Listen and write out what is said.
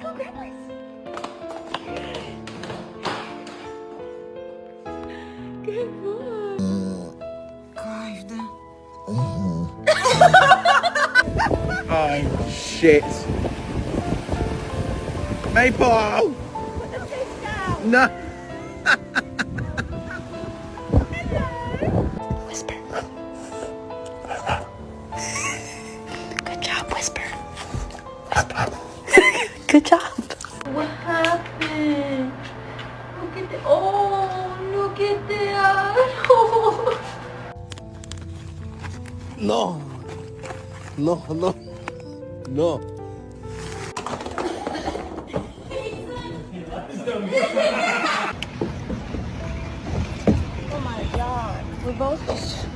go grab Reese. Good boy. Kaydı. Oh shit. Maple! Put the fish down. No! Whisper. Good job, Whisper. Whisper. Good job. What happened? Look at the, oh, look at that. Oh. No! No, no, no. Oh my God. We're both just